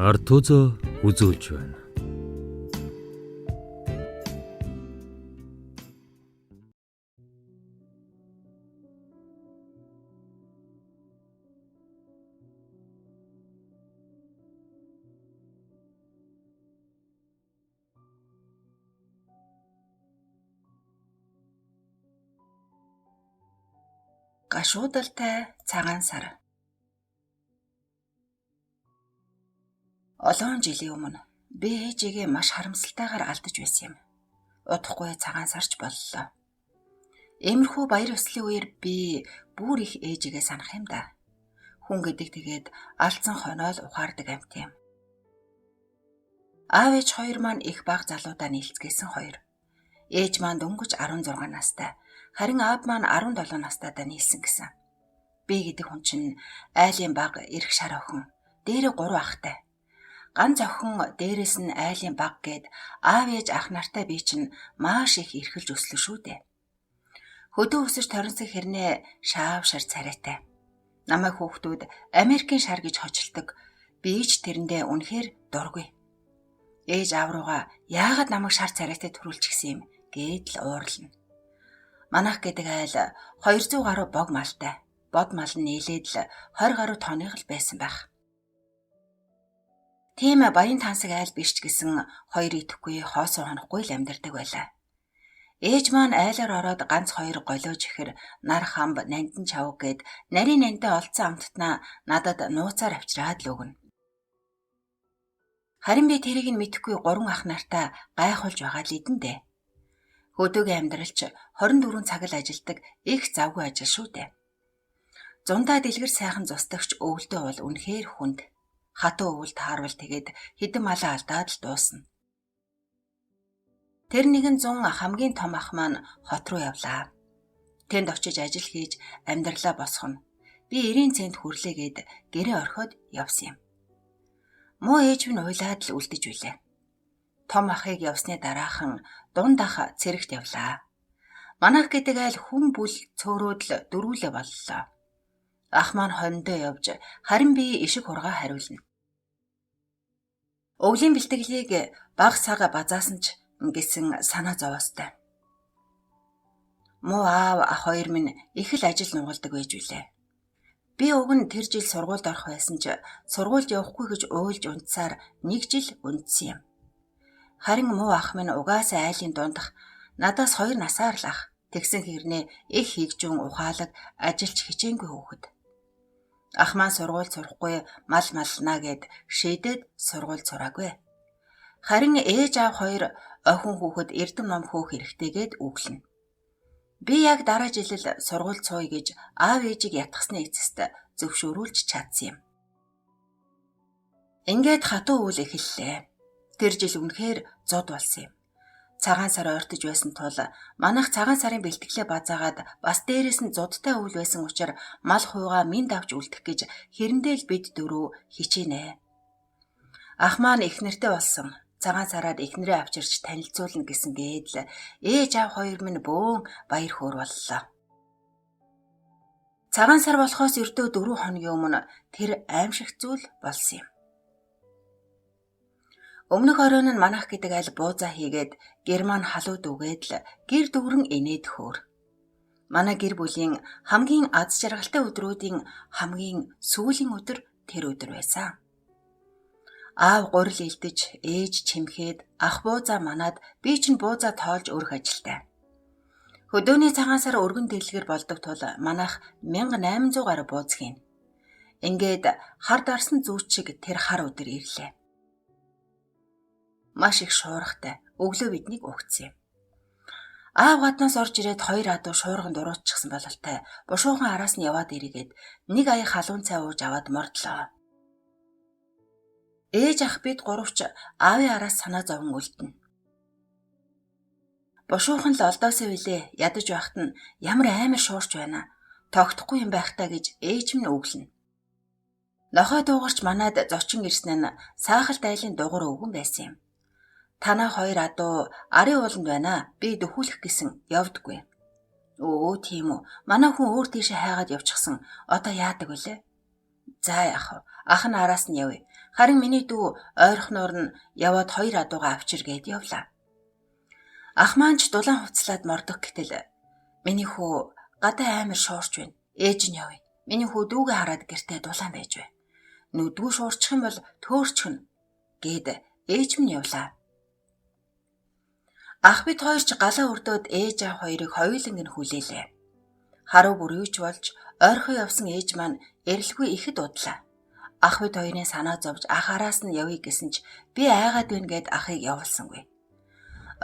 ард түзөө үзүүлж байна. Гашуудалтай цагаан сар. Олон жилийн өмнө би ээжигээ маш харамсалтайгаар алдаж байсан юм. Удахгүй цагаан сарч боллоо. Иймэрхүү баяр ёслолын үеэр би бүр их ээжигээ санах юм да. Хүн гэдэг тэгээд алдсан хоноод ухаардаг амьт юм. Аав ээж хоёр маань их бага залуудаа нийлцгээсэн хоёр. Ээж маань дөнгөж 16 настай, харин аав маань 17 настайдаа нийлсэн гэсэн. Би гэдэг хүн чинь айлын бага эрх шар охин, дээрээ 3 ахтай. Ганц охин дээрээс нь айлын бага гээд аав ээж ах нартай би чинь маш их эрхэлж өслөө шүү дээ. Хөдөө өсөж торинсог хэрнээ шаав шар царайтай. Намайг хүүхдүүд Америкийн шар гэж хочилдог. Би ч тэрэндээ үнэхээр дургүй. Ээж аав руугаа яагаад намайг шар царайтай төрүүлчихсэн юм гээд л уурлана. Манайх гэдэг айл 200 гаруй бог малтай. Бод мал нь нийлээд л 20 гаруй тоног л байсан байх. Тийм баян тансаг айл биш ч гэсэн хоёр идэхгүй хоосоо хонохгүй л амьдардаг байлаа. Ээж маань айлаар ороод ганц хоёр голиож ихэр нар хамб нандин чавг гээд нарийн нандаа олцсон амттнаа надад нууцаар авчираад л өгнө. Харин би тэрийг нь мэдэхгүй 3 ах нартаа гайхуулж байгаа л идэндээ. Хөдөөгийн амьдралч 24 цаг л ажилдаг их завгүй ажил шүү дээ. Зундаа дэлгэр сайхан зустагч өвөлдөө бол үнэхээр хүнд. Хатуу өвөл таарвал тэгээд хэдэн малаа алдаад л дуусна. Тэр нэгэн 100 хамгийн том ах маань хот руу явлаа. Тэнд очиж ажил хийж амьдралаа босгоно. Би 90 цент хүрлээгээд гэрээ орхиод явсан юм. Муу ээж минь уйлаад л үлдэж билээ. Том ахыг явсны дараахан дунд ах цэрэгт явлаа. Манайх гэдэг айл хүн бүл цөөрөөд л дөрвөлээ боллоо. Ах маань хондоо явж харин би ишиг хургаа хариулна. Өвлийн бэлтгэлийг баг цаг базаасан ч гэсэн санаа зовоостой. Муу аав ах хоёр минь их л ажил нугалдаг байж билээ. Би уг нь тэр жил сургуульд орох байсан ч сургуульд явахгүй гэж уйлж унтсаар 1 жил үндсэн юм. Харин муу ах минь угаасаа айлын дундах надаас 2 насаар л ах. Тэгсэн хэрнээ их хигжүүн ухаалаг ажилч хичээнгүй хүүхэд. Ах маань сургууль сурахгүй мал малнаа гэд шийдээд сургууль сураагүй. Харин ээж аав хоёр охин хүүхэд эрдэм ном хөөх хэрэгтэйгээд үглэнэ. Би яг дараа жил л сургууль цууя гэж аав ээжийг ятгасны эцэст зөвшөөрүүлж чадсан юм. Ингээд хатуу үйл эхэллээ. Тэр жил үнэхээр зод болсон юм. Цагаан сар ойртож байсан тул манайх цагаан сарын бэлтгэлээ базаагаад бас дээрээс нь зудтай үйл байсан учраас мал хуйгаа минь давж үлдэх гэж хэрэндээ л бид дөрөв хичээнэ. Ах маань их нэртэй болсон. Цагаан сараар эхнэрээ авчирч танилцуулна гэсэн гээд л ээж аав хоёр минь бөөн баяр хөөр боллоо. Цагаан сар болохоос ердөө 4 хоногийн өмнө тэр аимшигт зүйл болсон юм. Өмнөх оройн нь манайх гэдэг айл буузаа хийгээд герман халууд үгээд л гэр дүүрэн инээд хөөр. Манай гэр бүлийн хамгийн аз жаргалтай өдрүүдийн хамгийн сүүлийн өдөр тэр өдөр байсан. Аав гурил илдэж, ээж чимхээд, ах буузаа манад, би ч буузаа тоолж өрх ажилтай. Хөдөөний цагаан сар өргөн дэлгэр болдог тул манайх 1800 гаруй бууз хийнэ. Ингээд хар дарсан зүүч шиг тэр хар өдөр ирлээ. Маш их шуургатай өглөө биднийг өгцөн юм. Аав гаднаас орж ирээд 2 адуу шуурганд уруутчихсан бололтой бушуухан араас нь яваад ирээгээд нэг ая халуун цай ууж аваад мордлоо. Ээж ах бид гуравч аавын араас санаа зовон үлдэнэ. Бушуухан л олдоосоо билээ ядаж байхад нь ямар амар шуурч байна. Тогтохгүй юм байх таа гэж ээж минь өглөнө. Нохой дуугарч манад зочин ирсэн нь саахалт айлын дугур өвгөн байсан юм. Танаа 2 адуу арын ууланд байна. Би дөхүүлэх гэсэн явдаггүй. Өө тийм үү. Манай хүн өөр тийшээ хайгаад явчихсан. Одоо яадаг вүлээ? За яах вэ? Ах нь араас нь явъя. Харин миний дүү ойрхоноор нь яваад 2 адууга авчир гээд явлаа. Ах маань ч дулаан хувцлаад мордох гэтэл миний хүү гадаа амар шуурч байна. Ээж нь явъя. Миний хүү дүүгээ хараад гэртээ дулаан байж бай. Нүдгүй шуурчих юм бол төөрчхнө гээд ээж минь явлаа. Ах бид хоёр ч галаа өрдөөд ээж аав хоёрыг хоёуланг нь хүлээлээ. Харуу бүр юуч болж ойрхон явсан ээж маань эрэлгүй ихэд удлаа. Ах бид хоёрын санаа зовж ах араас нь явъя гэсэн ч би айгаад байна гэд ахыг явуулсангүй.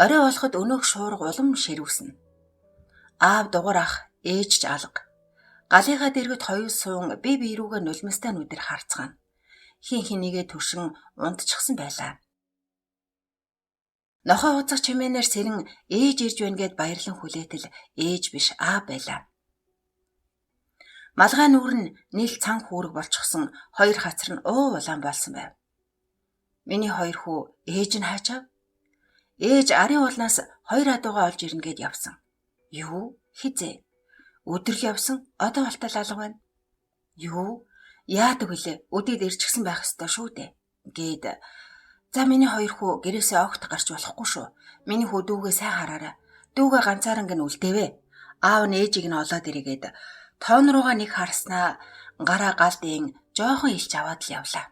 Орой болоход өнөөх шуурга улам ширүүснэ. Аав дугар ах, ээж ч алга. Галынхаа дэргэд хоёул суун би рүүгээ нулимстай нүдээр харцгаана. Хин хинийгээ түшин унтчихсан байлаа. Нохой уцах чимээнээр сэрэн ээж ирж байна гэд баярлан хүлээтэл ээж биш аав байлаа. Малгай нүүр нь нийл цанх үүрэг болчихсон 2 хацар нь улаан болсон байв. Миний 2 хүү ээж нь хаачав? Ээж арын уулнаас 2 адуугаа олж ирнэ гэд явсан. Юу? Хизээ? Өдрөл явсан, одоо болтол алга байна. Юу? Яадаг вүлээ? Өдөрт ирчихсэн байх ёстой шүү дээ. Гээд за миний 2 хүү гэрээсээ огт гарч болохгүй шүү. Миний хүү дүүгээ сайн хараарай. Дүүгээ ганцаарнг нь үлдээвэ. Аав нь ээжийг нь олоод ирээгээд тоон руугаа нэг харснаа гараа галдын жоохон илч аваад л явлаа.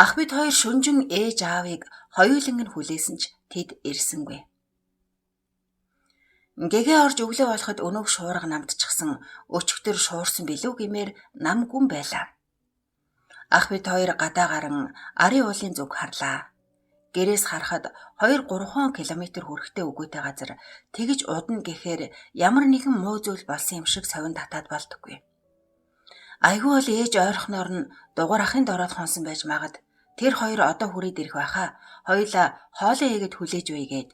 Ах бид хоёр шүнжин ээж аавыг хоёуланг нь хүлээсэн ч тэд ирсэнгүй. Гэгээ орж өглөө болоход өнөөх шуурга намдчихсан өчигдөр шуурсан билүү гэмээр нам гүн байлаа. Ах бид хоёр гадаа гарan арын уулын зүг харлаа. Гэрээс харахад 2-3 километр хүрэхтэй өгөөтэй газар тэгж удна гэхээр ямар нэгэн муу зүйл болсон юм шиг совин татаад болдоггүй. Айгүй бол ээж ойрхоноор нь дугар ахын дороод хонсон байж магад тэр хоёр одоо хүрээд ирэх байхаа. Хоёулаа хоолоо хийгээд хүлээж байгээд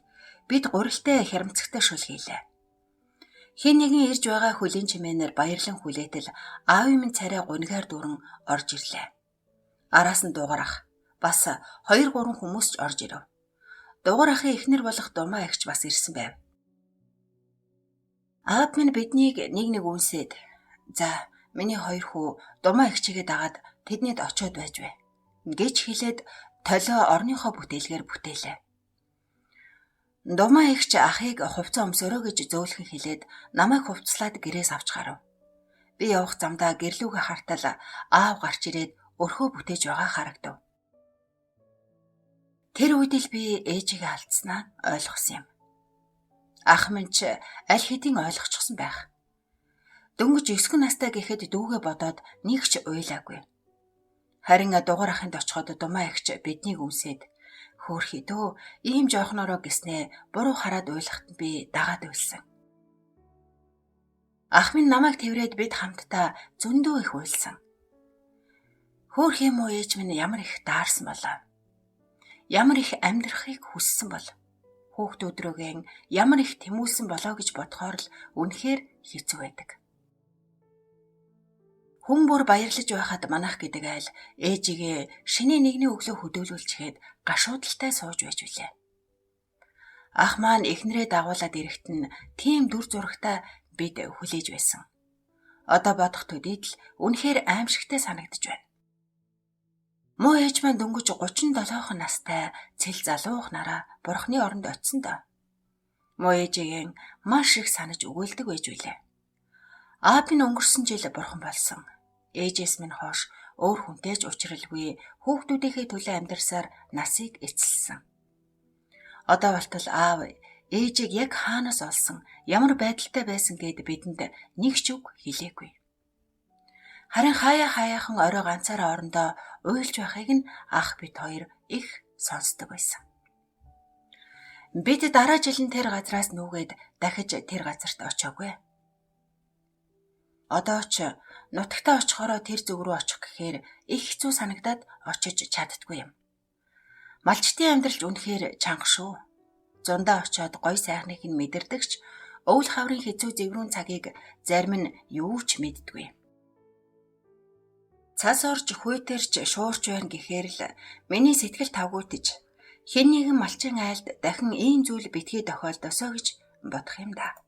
бид гурилтай хямцагтай шүл хийлээ. Хэн нэгэн ирж байгаа хөлийн чимээнээр баярлан хүлээтэл аавын минь царай гунигаар дүүрэн орж ирлээ. Араас нь дугар ах бас 2-3 хүмүүс ч орж ирэв. Дугар ахын эхнэр болох Думаа эгч бас ирсэн байв. Аав минь биднийг нэг үнсээд за миний 2 хүү Думаа эгчигээ дагаад тэднийд очиод байж бай гэж хэлээд толио орныхоо бүтээлгээр бүтээлээ. Думаа эгч ахыг хувцас өмсөрөө гэж зөөлхөн хэлээд намайг хувцаслаад гэрээс авч гарав. Би явах замдаа гэрлүүгээ хартал аав гарч ирээд өрхөө бүтээж байгаа харагдав. Тэр үед л би ээжигээ алдснаа ойлгосон юм. Ах минь ч аль хэдийн ойлгочихсон байх. Дөнгөж 9 настай гэхэд дүүгээ бодоод нэг ч уйлаагүй. Харин дугар ахынд очиход Думаа эгч биднийг үнсээд хөөхий дөө ийм жоохноороо гиснээ буруу хараад уйлахад би дагаад уйлсан. Ах минь намайг тэрврээд бид хамтдаа зөндөө их уйлсан. Хөөх юм уу ээж минь ямар их даарсан болоо. Ямар их амьдрахыг хүссэн бол. Хүүхд өдрөөгөө ямар их тэмүүлсэн болоо гэж бодохоор л үнэхээр хэцүү байдаг. Хүн бүр баярлаж байхад манах гэдэг айл ээжигээ шинэ нэгний өглөө хөдөөлүүлчихэд гашуудалтай сууж байж билээ. Ах маань эхнэрээ дагуулад ирэхт нь тийм дүр зурагтай бид хүлээж байсан. Одоо бодох төдийд л үнэхээр аимшигтай санагдаж байна. Муу ээж маань дөнгөж 37 настай цэл залуух нараа бурхны оронд очисон доо. Муу ээжигээ маш их санаж өгөөлдөг байж билээ. Аав минь өнгөрсөн жил бурхан болсон. Ээжээс минь хойш өөр хүнтэй ч учралгүй хүүхдүүдийнхээ төлөө амьдарсаар насыг эцэлсэн. Одоо болтол аав ээжийг яг хаанаас олсон, ямар байдалтай байсан гэд бидэнд нэг ч үг хэлээгүй. Харин хаяахан орой ганцаараа орондоо уйлж байхыг нь ах бид хоёр их сонсдог байсан. Бид дараа жил нь тэр газраас нүгээд дахиж тэр газарт очоогүй. Одоо ч нутагтаа очихороо тэр зүг рүү очих гэхээр их хэцүү санагдаад очиж чаддаггүй юм. Малчтын амьдралч үнэхээр чанга шүү. Зундаа очиод гой сайхныг нь мэдэрдэгч өвөл хаврын хэцүү зэврүүн цагийг зарим нь юу ч мэддэггүй. Цас орж хүйтэрч шуурч байна гэхээр л миний сэтгэл тавгуутж хэн нэгэн малчин айлд дахин ийм зүйл битгий тохиолдосоо гэж бодох юм да.